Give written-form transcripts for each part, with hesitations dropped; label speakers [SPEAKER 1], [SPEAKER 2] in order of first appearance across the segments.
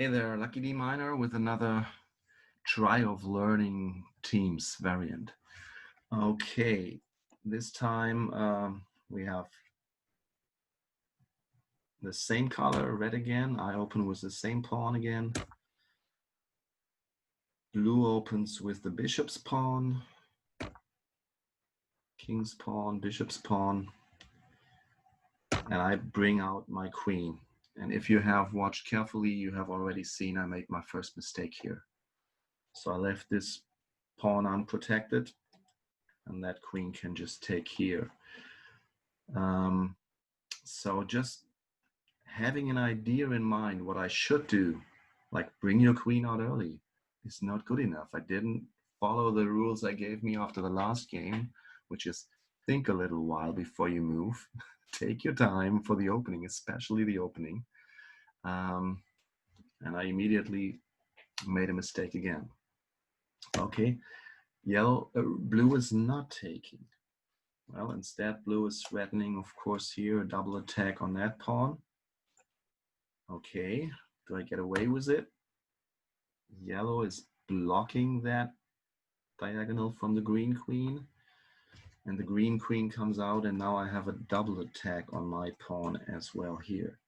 [SPEAKER 1] Hey there, luckyDminor with another try of learning teams variant. Okay, this time we have the same color, red again. I open with the same pawn again. Blue opens with the bishop's pawn, king's pawn, bishop's pawn, and I bring out my queen. And if you have watched carefully, you have already seen I made my first mistake here. So I left this pawn unprotected, and that queen can just take here. So just having an idea in mind what I should do, like bring your queen out early, is not good enough. I didn't follow the rules I gave me after the last game, which is think a little while before you move. Take your time for the opening, especially the opening. And I immediately made a mistake again. Okay, blue is not taking. Well, instead, blue is threatening, of course, here a double attack on that pawn. Okay, do I get away with it? Yellow is blocking that diagonal from the green queen. And the green queen comes out, and now I have a double attack on my pawn as well here.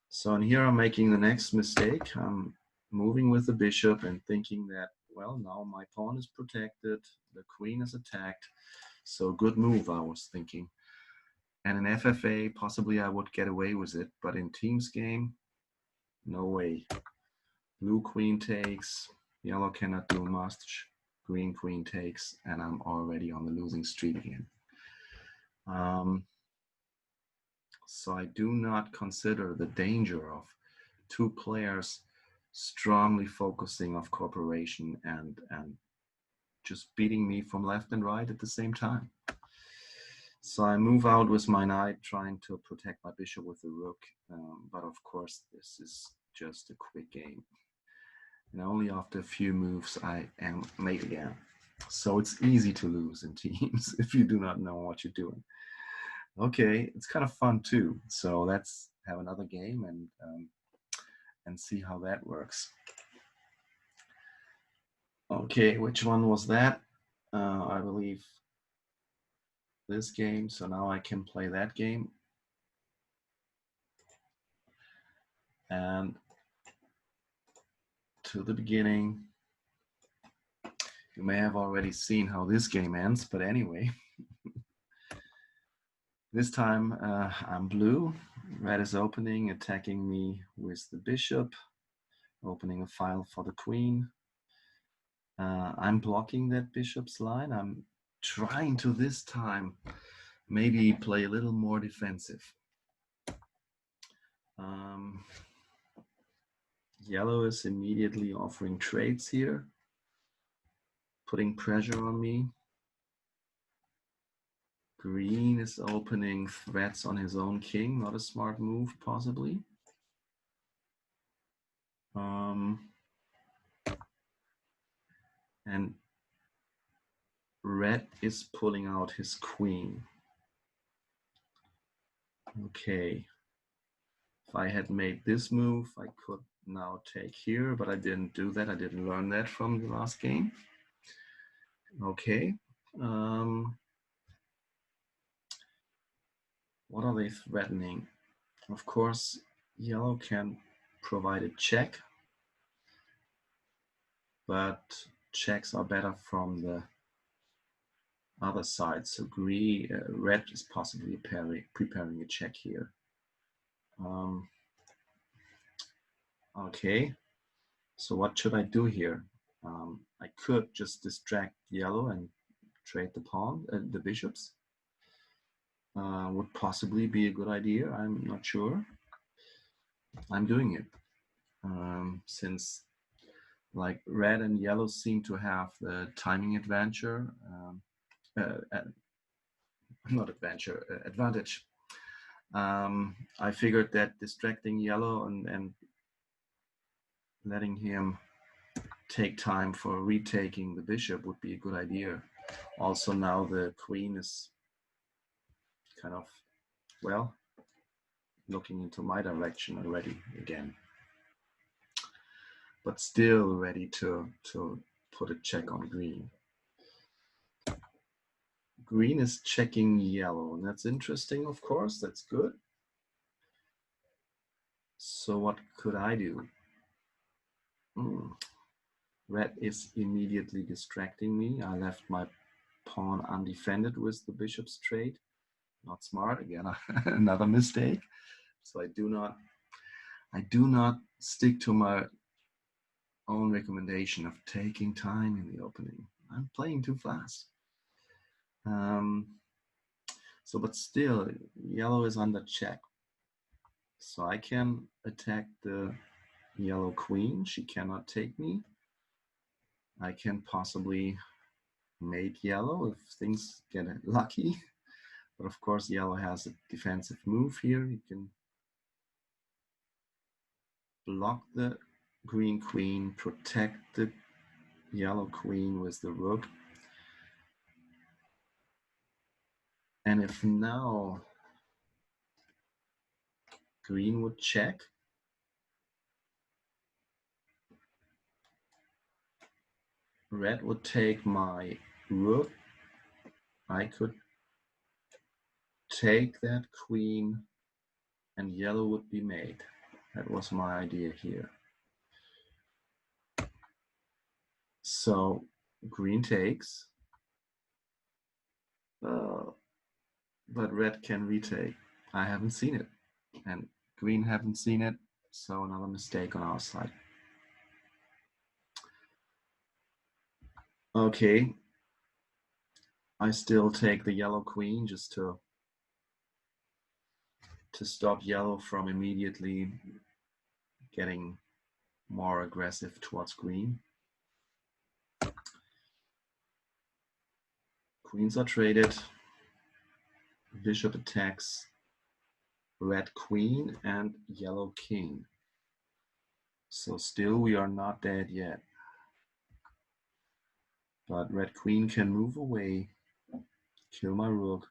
[SPEAKER 1] So, and here I'm making the next mistake. I'm moving with the bishop and thinking that, well, now my pawn is protected, the queen is attacked. So good move, I was thinking. And in FFA, possibly I would get away with it, but in teams game, no way. Blue queen takes, yellow cannot do much, green queen takes, and I'm already on the losing streak again. So I do not consider the danger of two players strongly focusing on cooperation and just beating me from left and right at the same time. So I move out with my knight, trying to protect my bishop with the rook. But of course, this is just a quick game. And only after a few moves I am mate again. So it's easy to lose in teams if you do not know what you're doing. Okay, it's kind of fun too. So let's have another game and see how that works. Okay, which one was that? I believe this game. So now I can play that game. And to the beginning, you may have already seen how this game ends, but anyway. This time I'm blue. Red is opening, attacking me with the bishop, opening a file for the queen. I'm blocking that bishop's line. I'm trying to this time maybe play a little more defensive. Yellow is immediately offering trades here, putting pressure on me. Green is opening threats on his own king, not a smart move, possibly. And red is pulling out his queen. Okay. If I had made this move, I could now take here, but I didn't do that. I didn't learn that from the last game. Okay. What are they threatening? Of course, yellow can provide a check, but checks are better from the other side. So red is possibly preparing a check here. Okay, so what should I do here? I could just distract yellow and trade the pawn, the bishops. Would possibly be a good idea. I'm not sure. I'm doing it since like red and yellow seem to have the timing advantage. Not adventure, advantage. I figured that distracting yellow and letting him take time for retaking the bishop would be a good idea. Also now the queen is kind of, well, looking into my direction already again. but still ready to put a check on green. Green is checking yellow, and that's interesting, of course, that's good. So what could I do? Red is immediately distracting me. I left my pawn undefended with the bishop straight. Not smart, again, another mistake. So I do not stick to my own recommendation of taking time in the opening. I'm playing too fast. But still, yellow is under check. So I can attack the yellow queen. She cannot take me. I can possibly mate yellow if things get lucky. But of course, yellow has a defensive move here. You can block the green queen, protect the yellow queen with the rook. And if now green would check, red would take my rook. I could take that queen and yellow would be made. That was my idea here. So green takes, but red can retake. I haven't seen it, and green haven't seen it, so another mistake on our side. Okay, I still take the yellow queen just to stop yellow from immediately getting more aggressive towards green. Queens are traded. Bishop attacks red queen and yellow king. So still we are not dead yet. But red queen can move away, kill my rook.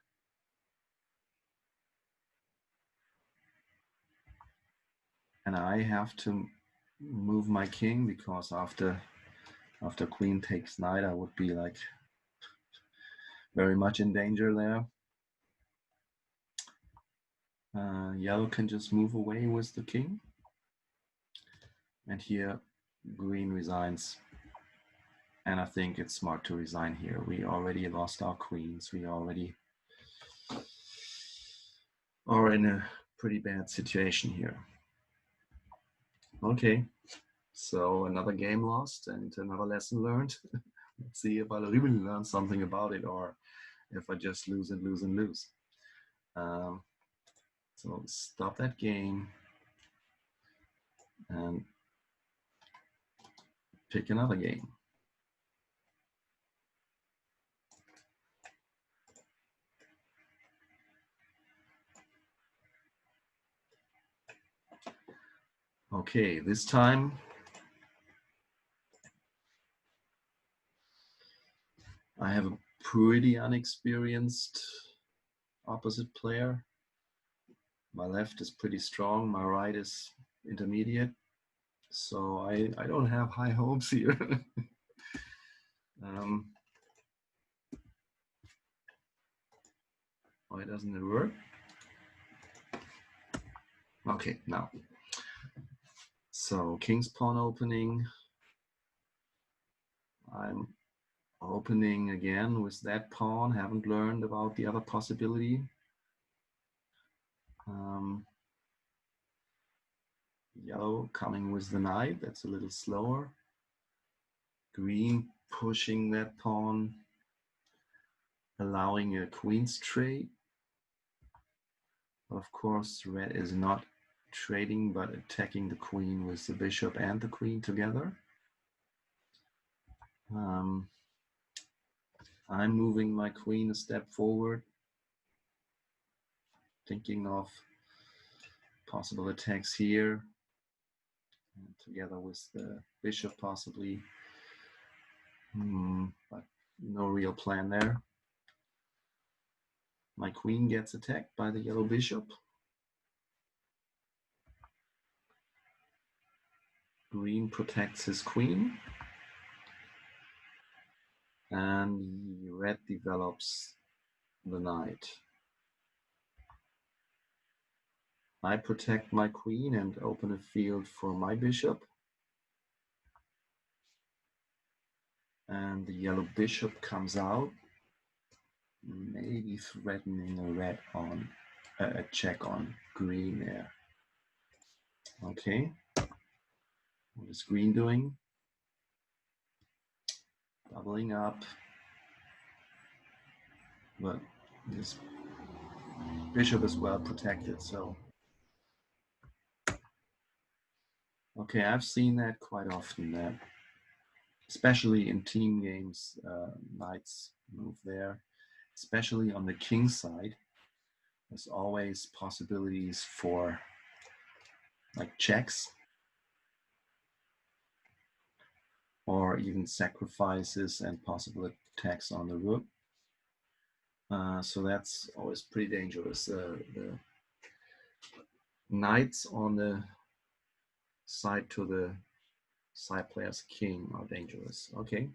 [SPEAKER 1] And I have to move my king because after queen takes knight, I would be like very much in danger there. Yellow can just move away with the king. And here green resigns. And I think it's smart to resign here. We already lost our queens. We already are in a pretty bad situation here. Okay, so another game lost and another lesson learned. Let's see if I really learn something about it or if I just lose and lose and lose. So stop that game and pick another game. Okay, this time I have a pretty unexperienced opposite player. My left is pretty strong, my right is intermediate, so I don't have high hopes here. Why doesn't it work? Okay, now. So king's pawn opening. I'm opening again with that pawn, haven't learned about the other possibility. Yellow coming with the knight, that's a little slower. Green pushing that pawn, allowing a queen's trade. Of course, red is not trading, but attacking the queen with the bishop and the queen together. I'm moving my queen a step forward, thinking of possible attacks here, together with the bishop possibly, but no real plan there. My queen gets attacked by the yellow bishop. Green protects his queen. And red develops the knight. I protect my queen and open a field for my bishop. And the yellow bishop comes out, maybe threatening a check on green there. Okay, what is green doing? Doubling up, but this bishop is well protected, so. Okay, I've seen that quite often, that especially in team games, knights move there, especially on the king side. There's always possibilities for like checks or even sacrifices and possible attacks on the rook. So that's always pretty dangerous. The knights on the side to the side player's king are dangerous. Okay,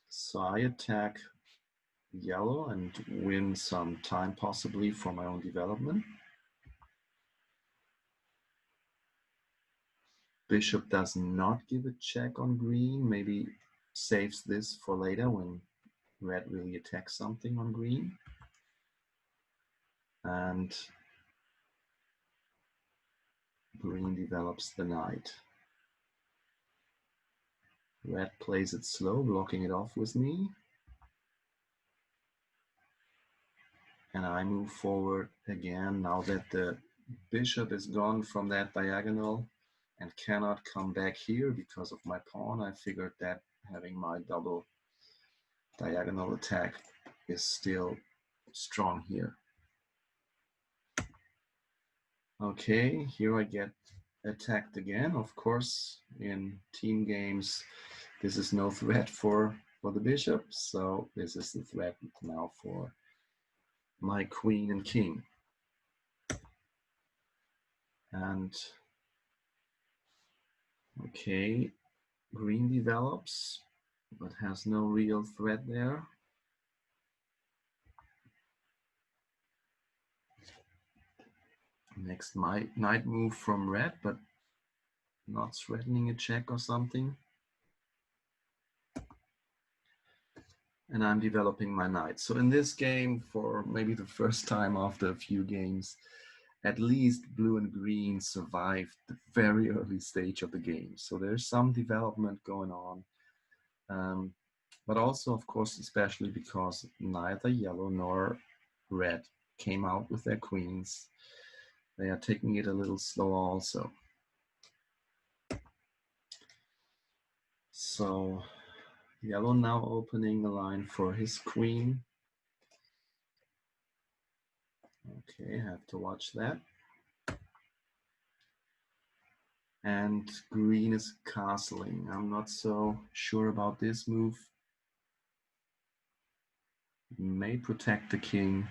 [SPEAKER 1] so I attack yellow and win some time possibly for my own development. Bishop does not give a check on green, maybe saves this for later when red really attacks something on green. And green develops the knight. Red plays it slow, blocking it off with me. And I move forward again now that the bishop is gone from that diagonal and cannot come back here because of my pawn. I figured that having my double diagonal attack is still strong here. Okay, here I get attacked again. Of course, in team games, this is no threat for the bishop, so this is the threat now for my queen and king. And okay, green develops, but has no real threat there. Next, my knight move from red, but not threatening a check or something. And I'm developing my knight. So in this game, for maybe the first time after a few games, at least blue and green survived the very early stage of the game. So there's some development going on. But also, of course, especially because neither yellow nor red came out with their queens. They are taking it a little slow also. So yellow now opening the line for his queen. Okay, I have to watch that. And green is castling. I'm not so sure about this move. May protect the king.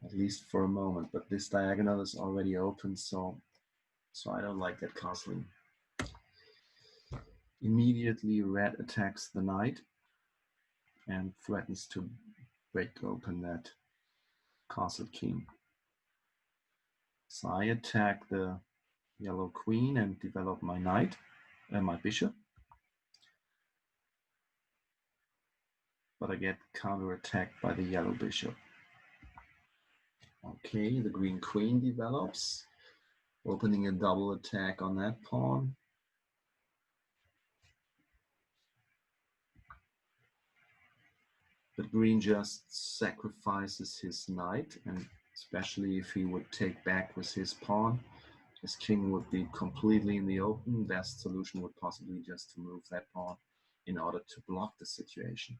[SPEAKER 1] At least for a moment, but this diagonal is already open, so I don't like that castling. Immediately red attacks the knight and threatens to break open that castled king. So I attack the yellow queen and develop my knight and my bishop. But I get counterattacked by the yellow bishop. Okay, the green queen develops, opening a double attack on that pawn. But green just sacrifices his knight, and especially if he would take back with his pawn, his king would be completely in the open. Best solution would possibly just to move that pawn in order to block the situation.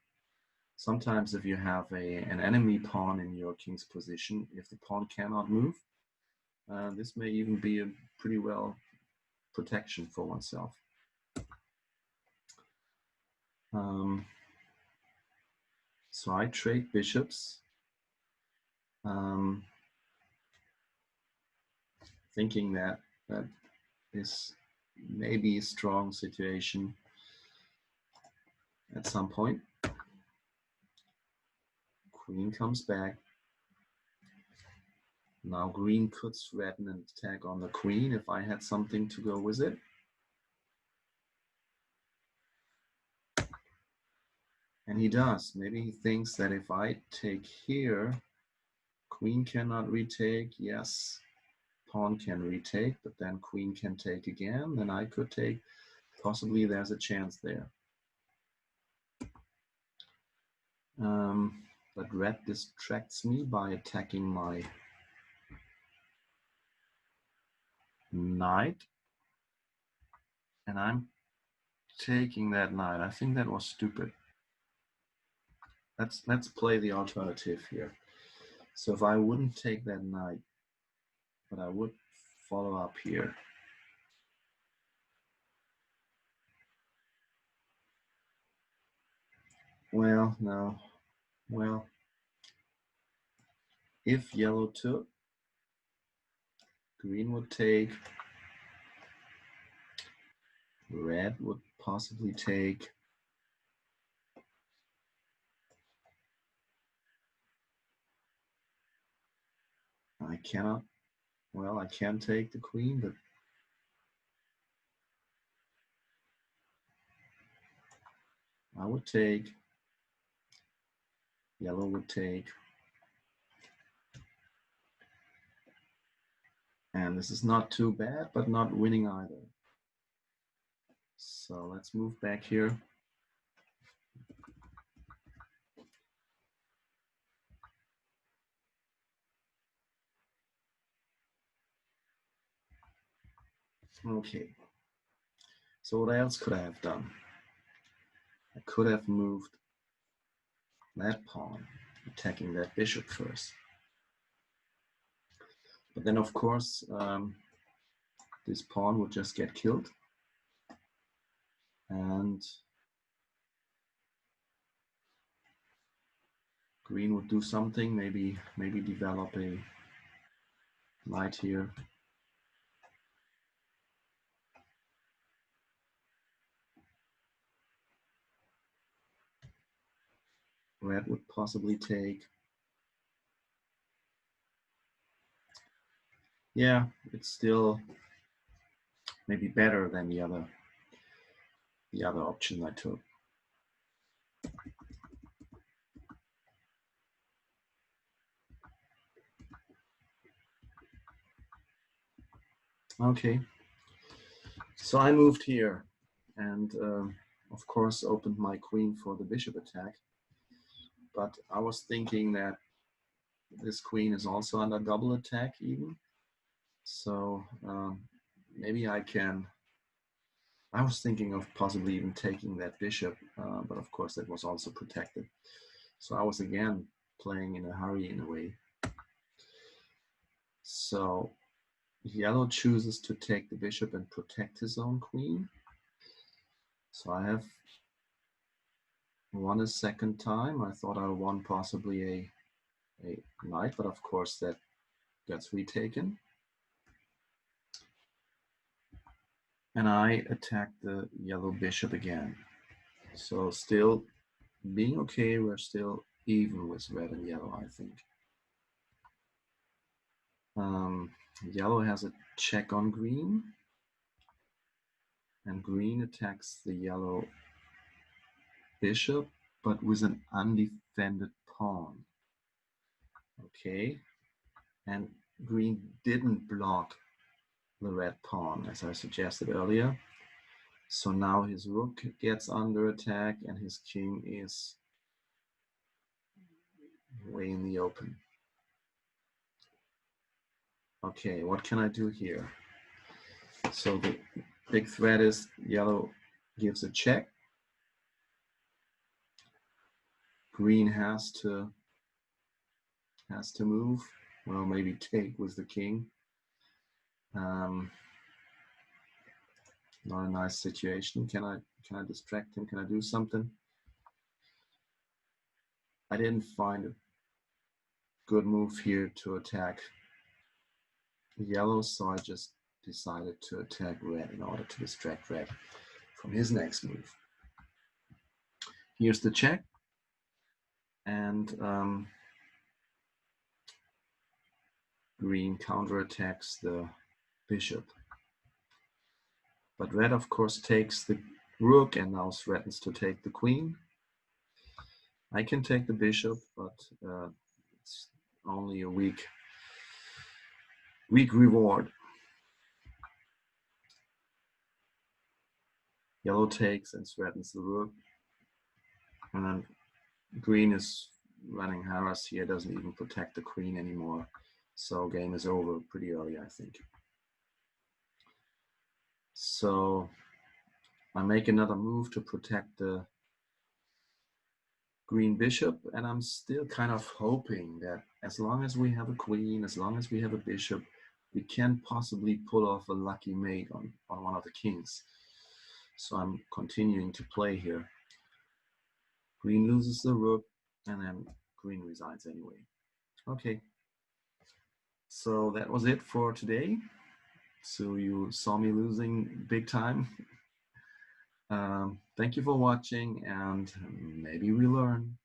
[SPEAKER 1] Sometimes if you have an enemy pawn in your king's position, if the pawn cannot move, this may even be a pretty well protection for oneself. So I trade bishops. thinking that that is maybe a strong situation at some point. Queen comes back. Now green could threaten an attack on the queen if I had something to go with it. And he does. Maybe he thinks that if I take here, queen cannot retake. Yes, pawn can retake, but then queen can take again. Then I could take. Possibly there's a chance there. But red distracts me by attacking my knight. And I'm taking that knight. I think that was stupid. Let's play the alternative here. So if I wouldn't take that knight, but I would follow up here. Well, no. Well, if yellow took, green would take, red would possibly take. I cannot, well, I can take the queen, but I would take, yellow would take, and this is not too bad, but not winning either. So let's move back here. Okay, so what else could I have done? I could have moved that pawn, attacking that bishop first. But then, of course, this pawn would just get killed. And green would do something, maybe develop a knight here. Red would possibly take. Yeah, it's still maybe better than the other option I took. Okay, so I moved here and of course opened my queen for the bishop attack, but I was thinking that this queen is also under double attack even, so maybe I was thinking of possibly even taking that bishop, but of course that was also protected, so I was again playing in a hurry in a way. So yellow chooses to take the bishop and protect his own queen. So I have won a second time. I thought I won possibly a knight, but of course that gets retaken. And I attack the yellow bishop again. So still being okay, we're still even with red and yellow, I think. Yellow has a check on green, and green attacks the yellow bishop, but with an undefended pawn. Okay, and green didn't block the red pawn, as I suggested earlier. So now his rook gets under attack and his king is way in the open. Okay, what can I do here? So the big threat is yellow gives a check. Green has to move. Well, maybe take with the king. Not a nice situation. Can I distract him? Can I do something? I didn't find a good move here to attack yellow, so I just decided to attack red in order to distract red from his next move. Here's the check, and green counterattacks the bishop. But red, of course, takes the rook and now threatens to take the queen. I can take the bishop, but it's only a weak reward. Yellow takes and threatens the rook. And then green is running harass here, doesn't even protect the queen anymore. So game is over pretty early, I think. So I make another move to protect the green bishop, and I'm still kind of hoping that as long as we have a queen, as long as we have a bishop, we can possibly pull off a lucky mate on one of the kings. So I'm continuing to play here. Green loses the rook, and then green resigns anyway. Okay, so that was it for today. So you saw me losing big time. Thank you for watching, and maybe we learn.